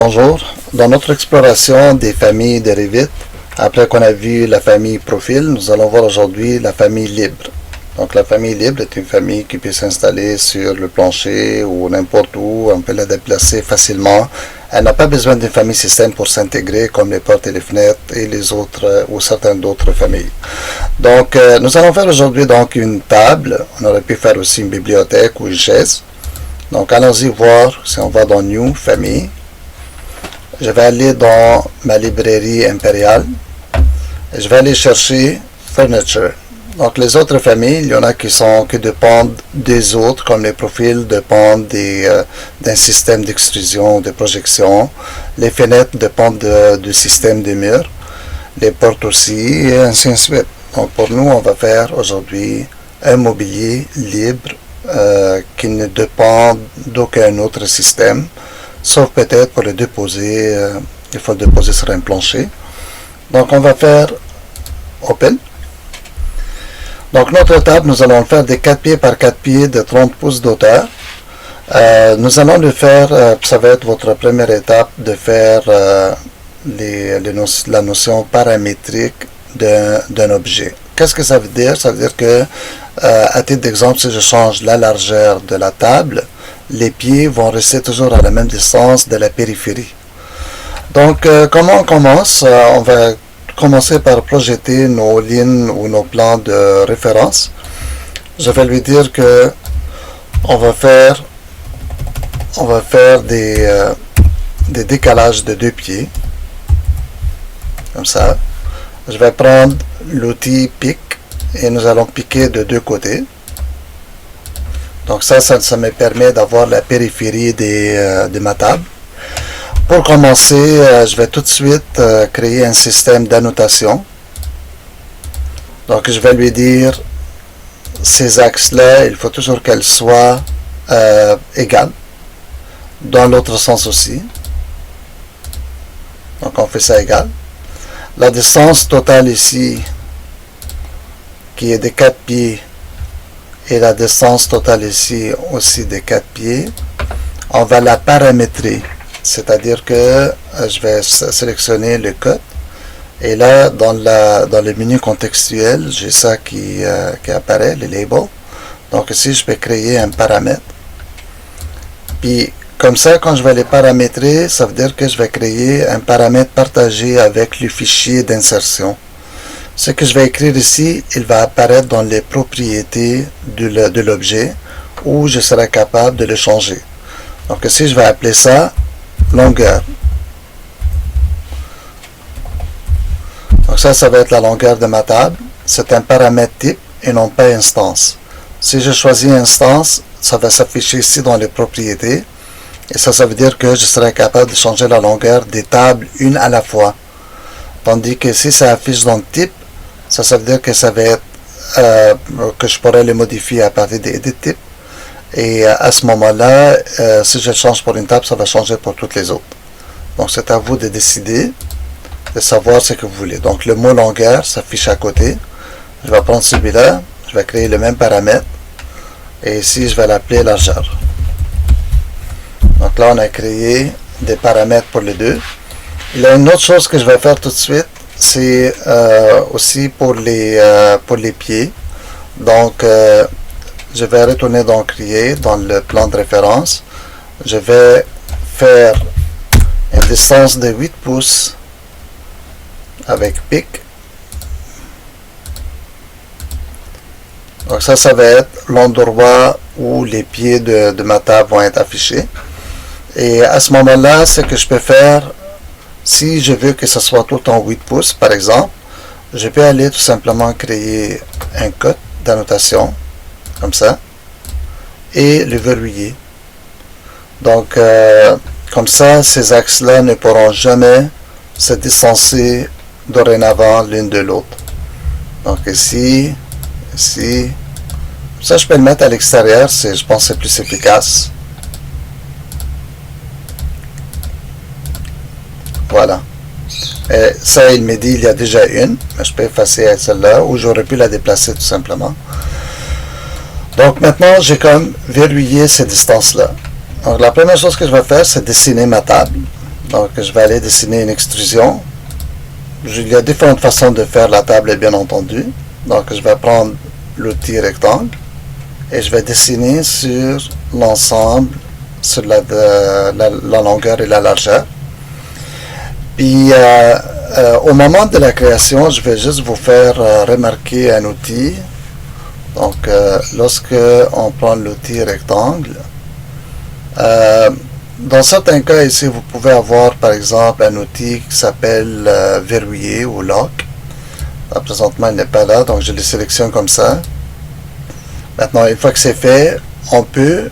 Bonjour, dans notre exploration des familles de Revit, après qu'on a vu la famille Profil, nous allons voir aujourd'hui la famille Libre. Donc la famille Libre est une famille qui peut s'installer sur le plancher ou n'importe où, on peut la déplacer facilement. Elle n'a pas besoin d'une famille système pour s'intégrer comme les portes et les fenêtres et les autres ou certaines d'autres familles. Donc nous allons faire aujourd'hui donc une table, on aurait pu faire aussi une bibliothèque ou une chaise. Donc allons-y voir si on va dans New, Famille. Je vais aller dans ma librairie impériale et je vais aller chercher Furniture. Donc les autres familles, il y en a qui dépendent des autres, comme les profils dépendent d'un système d'extrusion, de projection. Les fenêtres dépendent du système des murs, les portes aussi, et ainsi de suite. Donc pour nous, on va faire aujourd'hui un mobilier libre qui ne dépend d'aucun autre système. Sauf peut-être pour le déposer, il faut le déposer sur un plancher. Donc on va faire Open. Donc notre table, nous allons le faire de 4 pieds par 4 pieds de 30 pouces d'auteur. Nous allons le faire, ça va être votre première étape de faire la notion paramétrique d'un objet. Qu'est-ce que ça veut dire? Ça veut dire que, à titre d'exemple, si je change la largeur de la table, les pieds vont rester toujours à la même distance de la périphérie. Donc, comment on commence? On va commencer par projeter nos lignes ou nos plans de référence. Je vais lui dire que on va faire des décalages de 2 pieds. Comme ça. Je vais prendre l'outil pic et nous allons piquer de 2 côtés. Donc ça me permet d'avoir la périphérie de ma table. Pour commencer, je vais tout de suite créer un système d'annotation. Donc je vais lui dire, ces axes-là, il faut toujours qu'elles soient égales. Dans l'autre sens aussi. Donc on fait ça égal. La distance totale ici, qui est de 4 pieds, et la distance totale ici aussi de 4 pieds, on va la paramétrer, c'est-à-dire que je vais sélectionner le code et là dans le menu contextuel j'ai ça qui apparaît, les labels. Donc ici je peux créer un paramètre, puis comme ça quand je vais les paramétrer, ça veut dire que je vais créer un paramètre partagé avec le fichier d'insertion. Ce que je vais écrire ici, il va apparaître dans les propriétés de l'objet où je serai capable de le changer. Donc ici, je vais appeler ça longueur. Donc ça va être la longueur de ma table. C'est un paramètre type et non pas instance. Si je choisis instance, ça va s'afficher ici dans les propriétés. Et ça veut dire que je serai capable de changer la longueur des tables une à la fois. Tandis que si ça affiche dans le type, ça veut dire que ça va être que je pourrais le modifier à partir des edit types. Et à ce moment-là, si je le change pour une table, ça va changer pour toutes les autres. Donc c'est à vous de décider, de savoir ce que vous voulez. Donc le mot longueur s'affiche à côté. Je vais prendre celui-là, je vais créer le même paramètre. Et ici, je vais l'appeler largeur. Donc là, on a créé des paramètres pour les deux. Il y a une autre chose que je vais faire tout de suite. C'est aussi pour les pieds. Donc je vais retourner dans Create, dans le plan de référence. Je vais faire une distance de 8 pouces avec pic. Donc ça va être l'endroit où les pieds de ma table vont être affichés. Et à ce moment-là, ce que je peux faire, si je veux que ce soit tout en 8 pouces, par exemple, je peux aller tout simplement créer un code d'annotation, comme ça, et le verrouiller. Donc, comme ça, ces axes-là ne pourront jamais se distancer dorénavant l'une de l'autre. Donc ici, ici, ça je peux le mettre à l'extérieur, je pense que c'est plus efficace. Voilà. Et ça, il me dit il y a déjà une, mais je peux effacer celle-là, ou j'aurais pu la déplacer tout simplement. Donc maintenant, j'ai comme verrouillé ces distances-là. Donc la première chose que je vais faire, c'est dessiner ma table. Donc, je vais aller dessiner une extrusion. Il y a différentes façons de faire la table, bien entendu. Donc, je vais prendre l'outil rectangle et je vais dessiner sur l'ensemble, sur la longueur et la largeur. Puis, au moment de la création, je vais juste vous faire remarquer un outil. Donc, lorsque on prend l'outil rectangle, dans certains cas ici, vous pouvez avoir par exemple un outil qui s'appelle verrouiller ou lock. Là, présentement, il n'est pas là, donc je le sélectionne comme ça. Maintenant, une fois que c'est fait, on peut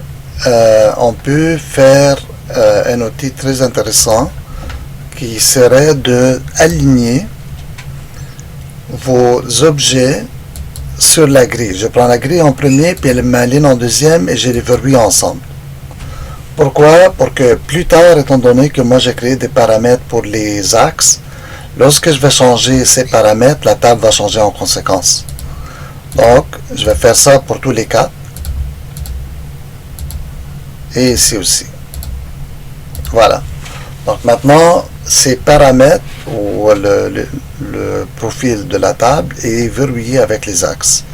faire un outil très intéressant qui serait de aligner vos objets sur la grille. Je prends la grille en premier, puis ma ligne en deuxième, et je les verrouille ensemble. Pourquoi? Pour que plus tard, étant donné que moi j'ai créé des paramètres pour les axes, lorsque je vais changer ces paramètres, la table va changer en conséquence. Donc, je vais faire ça pour tous les quatre. Et ici aussi. Voilà. Donc maintenant, ces paramètres ou le profil de la table est verrouillé avec les axes.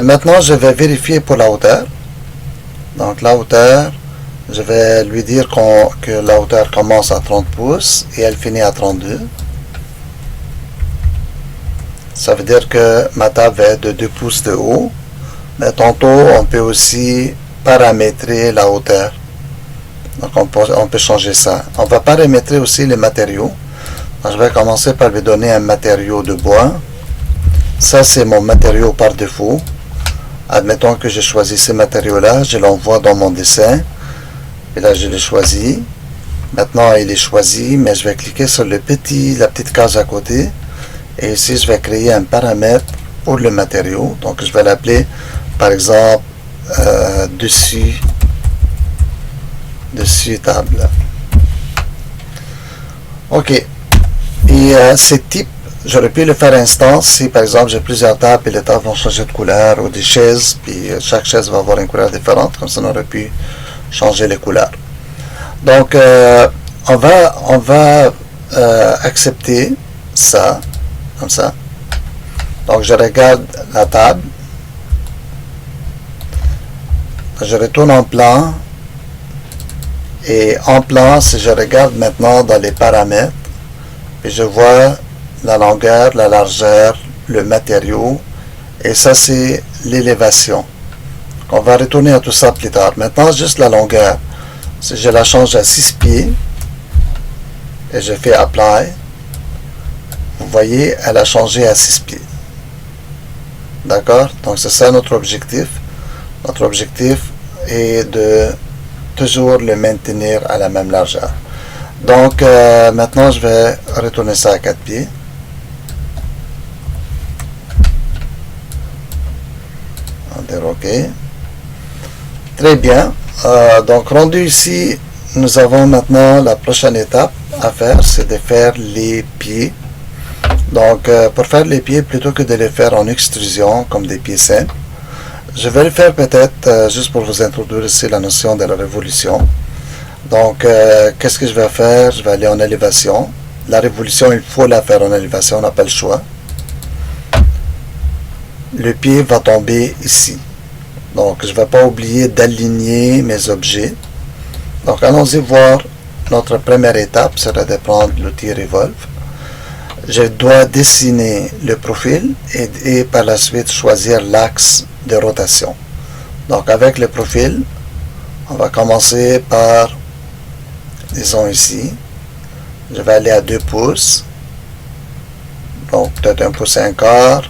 Maintenant, je vais vérifier pour la hauteur. Donc la hauteur, je vais lui dire que la hauteur commence à 30 pouces et elle finit à 32. Ça veut dire que ma table est de 2 pouces de haut. Mais tantôt, on peut aussi paramétrer la hauteur. Donc on peut changer ça. On va paramétrer aussi les matériaux. Donc, je vais commencer par lui donner un matériau de bois. Ça, c'est mon matériau par défaut. Admettons que j'ai choisi ces matériaux-là. Je l'envoie dans mon dessin. Et là, je l'ai choisi. Maintenant, il est choisi, mais je vais cliquer sur la petite case à côté. Et ici, je vais créer un paramètre pour le matériau. Donc, je vais l'appeler, par exemple, dessus table. OK. Et ces types, j'aurais pu le faire instance si, par exemple, j'ai plusieurs tables et les tables vont changer de couleur, ou des chaises, puis chaque chaise va avoir une couleur différente. Comme ça, on aurait pu changer les couleurs. Donc, on va accepter ça, comme ça. Donc, je regarde la table. Je retourne en plan. Et en plan, si je regarde maintenant dans les paramètres, puis je vois la longueur, la largeur, le matériau, et ça c'est l'élévation. On va retourner à tout ça plus tard. Maintenant, juste la longueur. Si je la change à 6 pieds, et je fais Apply, vous voyez, elle a changé à 6 pieds. D'accord? Donc c'est ça notre objectif. Notre objectif est de toujours le maintenir à la même largeur. Donc maintenant je vais retourner ça à 4 pieds. On va dire OK. Très bien. Donc rendu ici, nous avons maintenant la prochaine étape à faire, c'est de faire les pieds. Donc pour faire les pieds, plutôt que de les faire en extrusion comme des pieds simples, je vais le faire peut-être juste pour vous introduire ici la notion de la révolution. Donc, qu'est-ce que je vais faire? Je vais aller en élévation. La révolution, il faut la faire en élévation, on n'a pas le choix. Le pied va tomber ici. Donc, je ne vais pas oublier d'aligner mes objets. Donc, allons-y voir. Notre première étape serait de prendre l'outil Revolve. Je dois dessiner le profil et par la suite choisir l'axe de rotation. Donc avec le profil, on va commencer par, disons ici, je vais aller à 2 pouces, donc peut-être 1 pouce et un quart,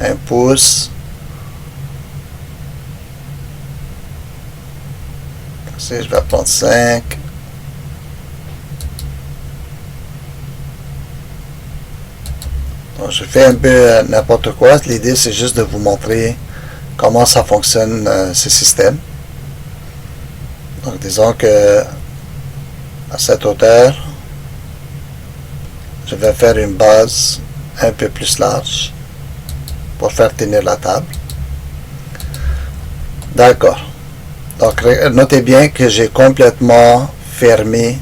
1 pouce, ici je vais prendre 5, donc je fais un peu n'importe quoi. L'idée c'est juste de vous montrer comment ça fonctionne ce système. Donc disons que à cette hauteur, je vais faire une base un peu plus large pour faire tenir la table. D'accord. Donc notez bien que j'ai complètement fermé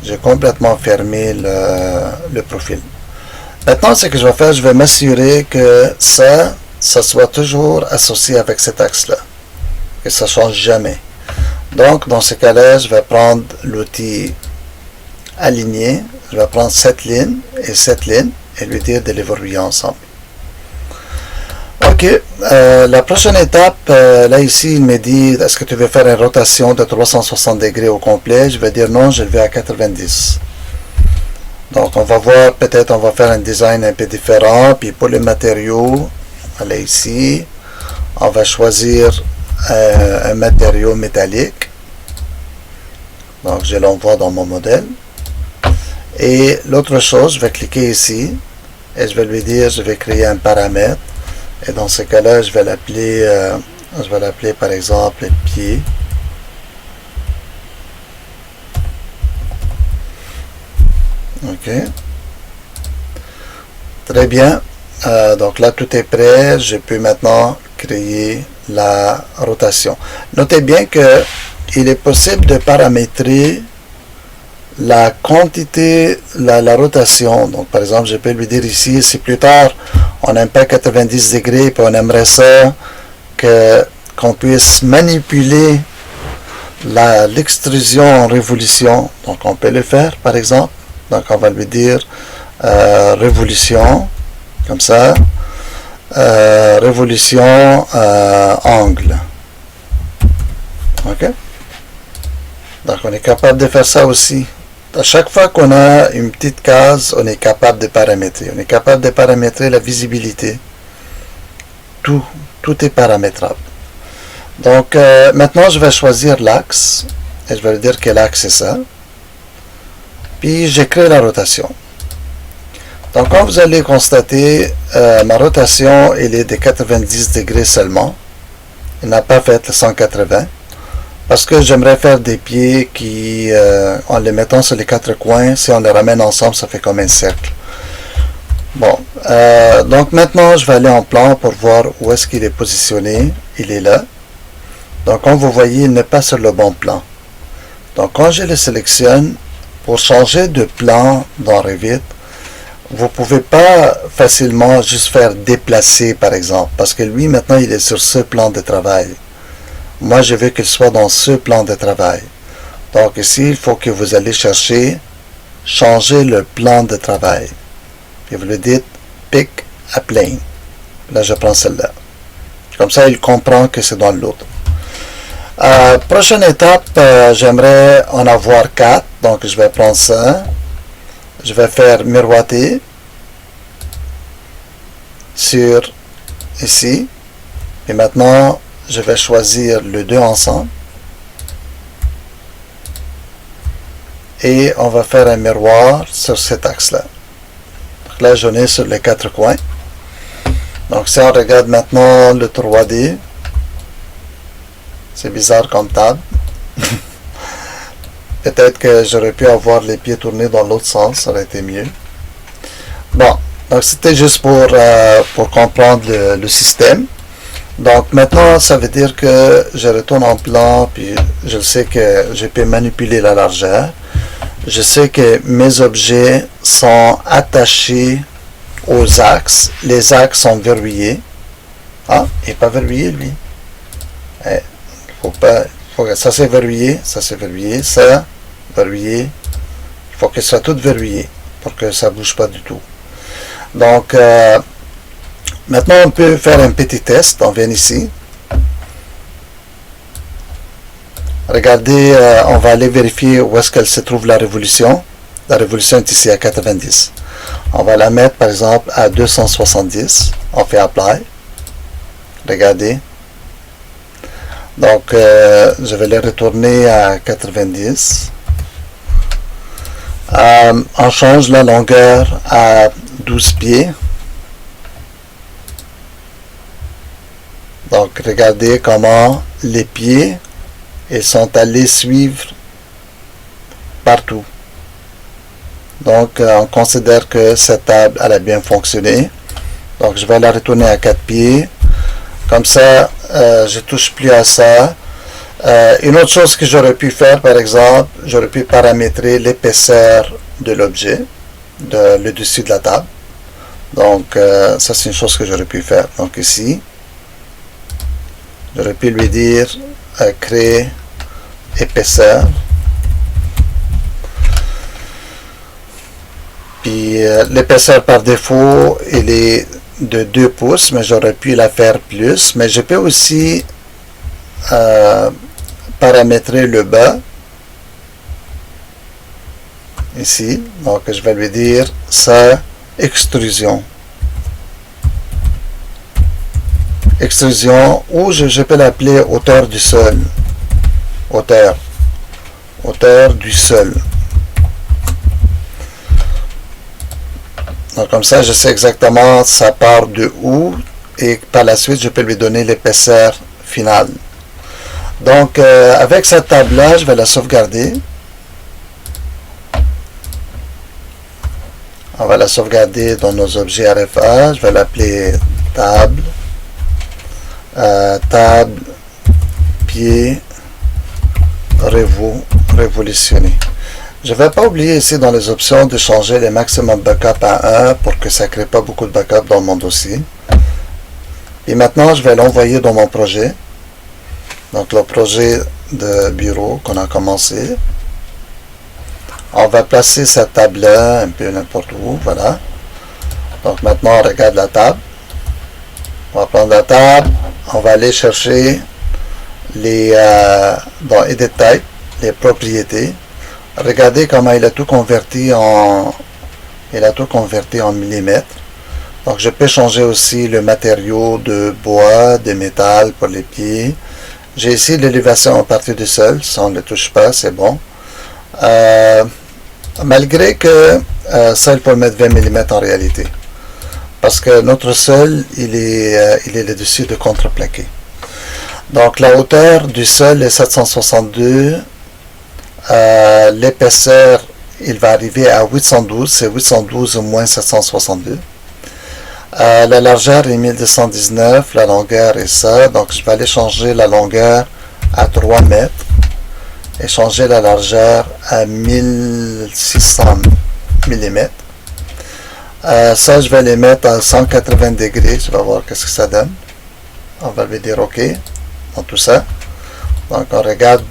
J'ai complètement fermé le profil. Maintenant, ce que je vais faire, je vais m'assurer que ça soit toujours associé avec cet axe-là. Que ça ne change jamais. Donc, dans ce cas-là, je vais prendre l'outil aligner. Je vais prendre cette ligne et lui dire de les verrouiller ensemble. Ok, la prochaine étape, là ici, il me dit, est-ce que tu veux faire une rotation de 360 degrés au complet? Je vais dire non, je le vais à 90. Donc, on va voir, peut-être on va faire un design un peu différent. Puis pour les matériaux, là ici, on va choisir un matériau métallique. Donc, je l'envoie dans mon modèle. Et l'autre chose, je vais cliquer ici et je vais lui dire, je vais créer un paramètre. Et dans ce cas-là, je vais l'appeler par exemple pied. Ok. Très bien. Donc là, tout est prêt. Je peux maintenant créer la rotation. Notez bien que il est possible de paramétrer la quantité, la rotation. Donc, par exemple, je peux lui dire ici, si plus tard, on n'aime pas 90 degrés, puis on aimerait ça qu'on puisse manipuler l'extrusion en révolution. Donc, on peut le faire, par exemple. Donc, on va lui dire révolution, comme ça. Révolution angle. OK? Donc, on est capable de faire ça aussi. À chaque fois qu'on a une petite case, on est capable de paramétrer. On est capable de paramétrer la visibilité. Tout est paramétrable. Donc, maintenant, je vais choisir l'axe. Et je vais lui dire que l'axe, c'est ça. Puis, je crée la rotation. Donc, comme vous allez constater, ma rotation, elle est de 90 degrés seulement. Elle n'a pas fait le 180. Parce que j'aimerais faire des pieds qui, en les mettant sur les quatre coins, si on les ramène ensemble, ça fait comme un cercle. Bon, donc maintenant, je vais aller en plan pour voir où est-ce qu'il est positionné. Il est là. Donc, comme vous voyez, il n'est pas sur le bon plan. Donc, quand je le sélectionne, pour changer de plan dans Revit, vous ne pouvez pas facilement juste faire déplacer, par exemple, parce que lui, maintenant, il est sur ce plan de travail. Moi, je veux qu'il soit dans ce plan de travail. Donc ici, il faut que vous allez chercher, changer le plan de travail. Puis vous lui dites, pick a plane. Là, je prends celle-là. Comme ça, il comprend que c'est dans l'autre. Prochaine étape, j'aimerais en avoir 4. Donc, je vais prendre ça. Je vais faire miroiter sur ici. Et maintenant, je vais choisir les deux ensemble. Et on va faire un miroir sur cet axe-là. Donc là, j'en ai sur les quatre coins. Donc si on regarde maintenant le 3D, c'est bizarre comme table. Peut-être que j'aurais pu avoir les pieds tournés dans l'autre sens, ça aurait été mieux. Bon, donc c'était juste pour comprendre le système. Donc maintenant, ça veut dire que je retourne en plan, puis je sais que je peux manipuler la largeur. Je sais que mes objets sont attachés aux axes. Les axes sont verrouillés. Ah, il n'est pas verrouillé, lui. Ça c'est verrouillé, ça c'est verrouillé, ça, verrouillé. Il faut que ça soit tout verrouillé pour que ça ne bouge pas du tout. Donc, maintenant, on peut faire un petit test. On vient ici. Regardez, on va aller vérifier où est-ce qu'elle se trouve la révolution. La révolution est ici à 90. On va la mettre, par exemple, à 270. On fait Apply. Regardez. Donc, je vais les retourner à 90. On change la longueur à 12 pieds. Donc, regardez comment les pieds ils sont allés suivre partout. Donc, on considère que cette table elle a bien fonctionné. Donc, je vais la retourner à 4 pieds. Comme ça, je ne touche plus à ça. Une autre chose que j'aurais pu faire, par exemple, j'aurais pu paramétrer l'épaisseur de l'objet, le dessus de la table. Donc, ça c'est une chose que j'aurais pu faire. Donc ici, j'aurais pu lui dire créer épaisseur. Puis l'épaisseur par défaut, il est de 2 pouces, mais j'aurais pu la faire plus. Mais je peux aussi paramétrer le bas. Ici. Donc je vais lui dire ça, extrusion. Extrusion, ou je peux l'appeler hauteur du sol. Hauteur du sol. Donc comme ça, je sais exactement ça part de où, et par la suite, je peux lui donner l'épaisseur finale. Donc avec cette table-là, je vais la sauvegarder. On va la sauvegarder dans nos objets RFA. Je vais l'appeler table. Table, pied, révolutionner. Je ne vais pas oublier ici dans les options de changer les maximum backup à 1 pour que ça ne crée pas beaucoup de backup dans mon dossier. Et maintenant, je vais l'envoyer dans mon projet. Donc, le projet de bureau qu'on a commencé. On va placer cette table-là un peu n'importe où. Voilà. Donc, maintenant, on regarde la table. On va prendre la table. On va aller chercher dans Edit Type, les propriétés. Regardez comment il a tout converti en millimètres. Donc je peux changer aussi le matériau de bois, de métal pour les pieds. J'ai ici l'élévation à partir du sol, ça on ne le touche pas, c'est bon. Malgré que ça il faut le mettre 20 mm en réalité. Parce que notre sol, il est le dessus de contreplaqué. Donc la hauteur du sol est 762. L'épaisseur, il va arriver à 812. C'est 812 moins 762. La largeur est 1219. La longueur est ça. Donc je vais aller changer la longueur à 3 mètres. Et changer la largeur à 1600 mm. Ça, je vais les mettre à 180 degrés. Je vais voir qu'est-ce que ça donne. On va lui dire OK. Dans tout ça. Donc, on regarde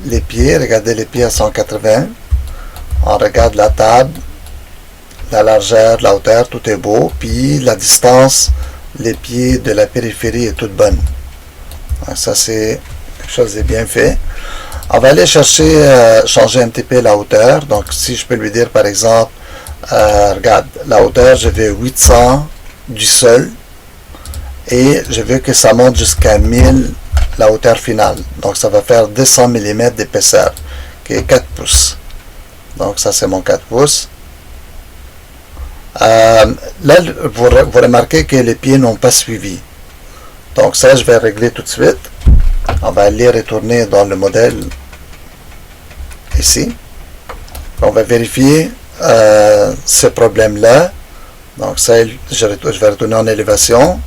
les pieds. Regardez les pieds à 180. On regarde la table. La largeur, la hauteur, tout est beau. Puis, la distance, les pieds de la périphérie est toute bonne. Donc, ça, c'est quelque chose de bien fait. On va aller chercher, changer un petit peu la hauteur. Donc, si je peux lui dire, par exemple, regarde, la hauteur, je veux 800 du sol et je veux que ça monte jusqu'à 1000 la hauteur finale. Donc ça va faire 200 mm d'épaisseur, qui est 4 pouces. Donc ça c'est mon 4 pouces. Là, vous remarquez que les pieds n'ont pas suivi. Donc ça, je vais régler tout de suite. On va aller retourner dans le modèle ici. On va vérifier ce problème-là. Donc ça, je vais retourner en élévation.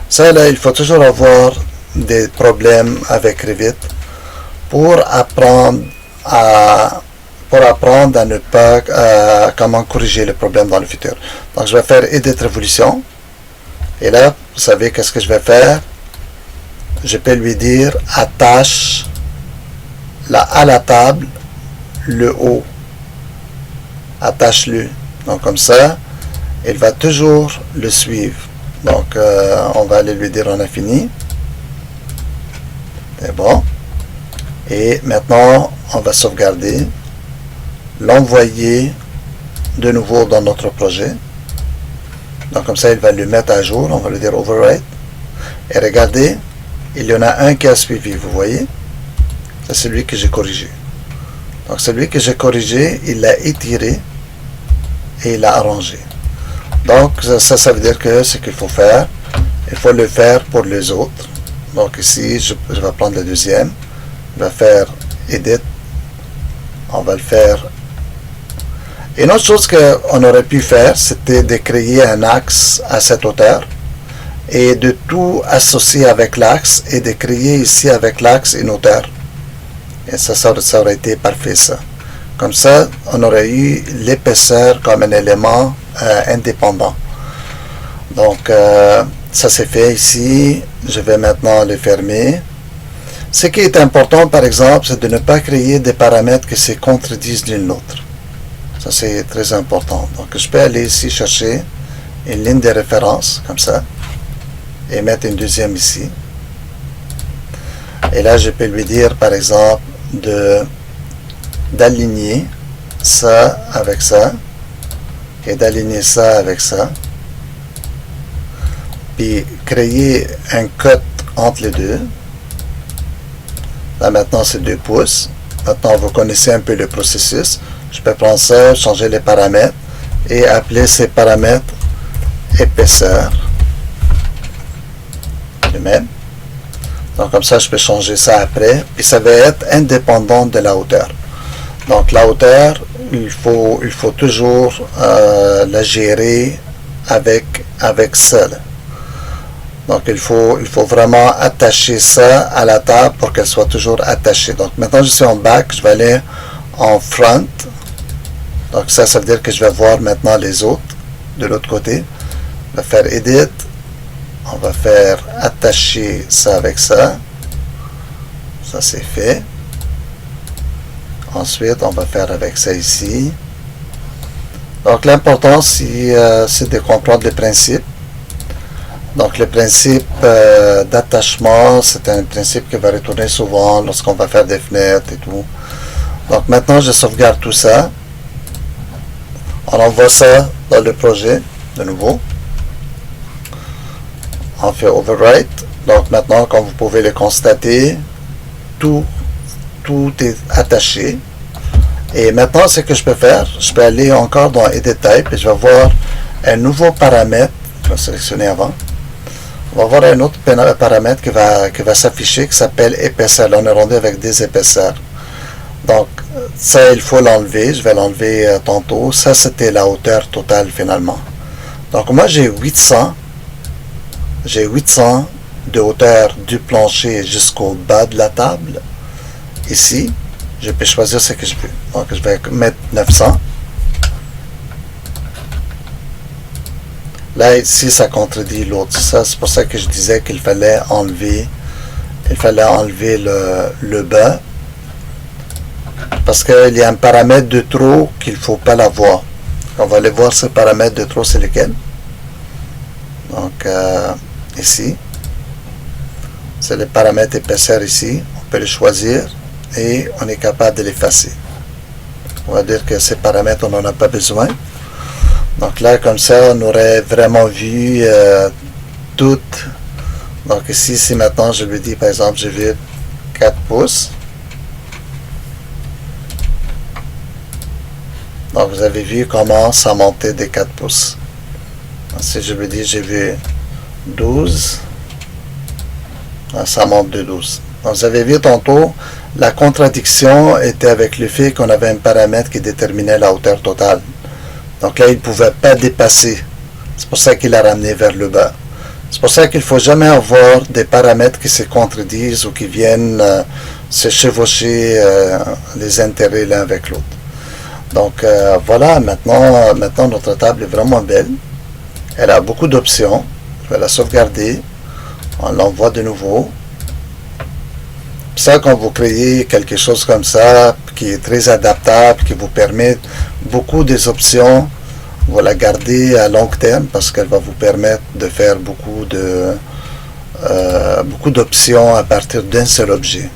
Ça, là, il faut toujours avoir des problèmes avec Revit pour apprendre à ne pas comment corriger le problème dans le futur. Donc je vais faire Edit Révolution. Et là, vous savez qu'est-ce que je vais faire. Je peux lui dire attache à la table le haut. Attache-le. Donc comme ça, il va toujours le suivre. Donc on va aller lui dire on a fini. C'est bon. Et maintenant, on va sauvegarder. L'envoyer de nouveau dans notre projet. Donc comme ça, il va le mettre à jour. On va lui dire overwrite. Et regardez, il y en a un qui a suivi, vous voyez. C'est celui que j'ai corrigé. Donc celui que j'ai corrigé, il l'a étiré et il l'a arrangé. Donc ça veut dire que ce qu'il faut faire, il faut le faire pour les autres. Donc ici, je vais prendre le deuxième. Je vais faire Edit. On va le faire. Une autre chose qu'on aurait pu faire, c'était de créer un axe à cette hauteur et de tout associer avec l'axe et de créer ici avec l'axe une hauteur. Et ça aurait été parfait ça. Comme ça, on aurait eu l'épaisseur comme un élément indépendant. Donc, ça c'est fait ici. Je vais maintenant le fermer. Ce qui est important, par exemple, c'est de ne pas créer des paramètres qui se contredisent l'une l'autre. Ça c'est très important. Donc, je peux aller ici chercher une ligne de référence, comme ça, et mettre une deuxième ici. Et là, je peux lui dire, par exemple, d'aligner ça avec ça, et d'aligner ça avec ça, puis créer un cut entre les deux. Là, maintenant, c'est 2 pouces. Maintenant, vous connaissez un peu le processus. Je peux prendre ça, changer les paramètres, et appeler ces paramètres épaisseur. Le même. Donc, comme ça, je peux changer ça après. Puis, ça va être indépendant de la hauteur. Donc, la hauteur, il faut toujours la gérer avec ça. Là. Donc, il faut vraiment attacher ça à la table pour qu'elle soit toujours attachée. Donc, maintenant, je suis en back. Je vais aller en front. Donc, ça veut dire que je vais voir maintenant les autres de l'autre côté. On va faire Edit. On va faire attacher ça avec ça. Ça, c'est fait. Ensuite, on va faire avec ça ici. Donc, l'important, c'est de comprendre les principes. Donc, le principe d'attachement, c'est un principe qui va retourner souvent lorsqu'on va faire des fenêtres et tout. Donc, maintenant, je sauvegarde tout ça. On envoie ça dans le projet, de nouveau. On fait Overwrite. Donc, maintenant, comme vous pouvez le constater, tout est attaché. Et maintenant, ce que je peux faire, je peux aller encore dans Edit Type et je vais voir un nouveau paramètre. Je vais sélectionner avant. On va voir un autre paramètre qui va s'afficher qui s'appelle épaisseur. Là, on est rendu avec des épaisseurs. Donc, ça, il faut l'enlever. Je vais l'enlever tantôt. Ça, c'était la hauteur totale finalement. Donc, moi, j'ai 800. J'ai 800 de hauteur du plancher jusqu'au bas de la table. Ici, je peux choisir ce que je veux. Donc, je vais mettre 900. Là, ici, ça contredit l'autre. Ça, c'est pour ça que je disais qu'il fallait enlever le bas. Parce qu'il y a un paramètre de trop qu'il ne faut pas l'avoir. On va aller voir ce paramètre de trop, c'est lequel. Donc, ici. C'est le paramètre épaisseur ici. On peut le choisir et on est capable de l'effacer. On va dire que ces paramètres, on n'en a pas besoin. Donc là, comme ça, on aurait vraiment vu tout. Donc ici, si maintenant je lui dis, par exemple, je veux 4 pouces. Donc vous avez vu comment ça montait des 4 pouces. Donc, si je lui dis, j'ai vu 12, ça monte de 12. Donc vous avez vu tantôt, la contradiction était avec le fait qu'on avait un paramètre qui déterminait la hauteur totale. Donc là, il ne pouvait pas dépasser. C'est pour ça qu'il a ramené vers le bas. C'est pour ça qu'il ne faut jamais avoir des paramètres qui se contredisent ou qui viennent se chevaucher les intérêts l'un avec l'autre. Donc voilà, maintenant notre table est vraiment belle. Elle a beaucoup d'options. Je vais la sauvegarder. On l'envoie de nouveau. Ça, quand vous créez quelque chose comme ça, qui est très adaptable, qui vous permet beaucoup des options, vous la gardez à long terme parce qu'elle va vous permettre de faire beaucoup d'options à partir d'un seul objet.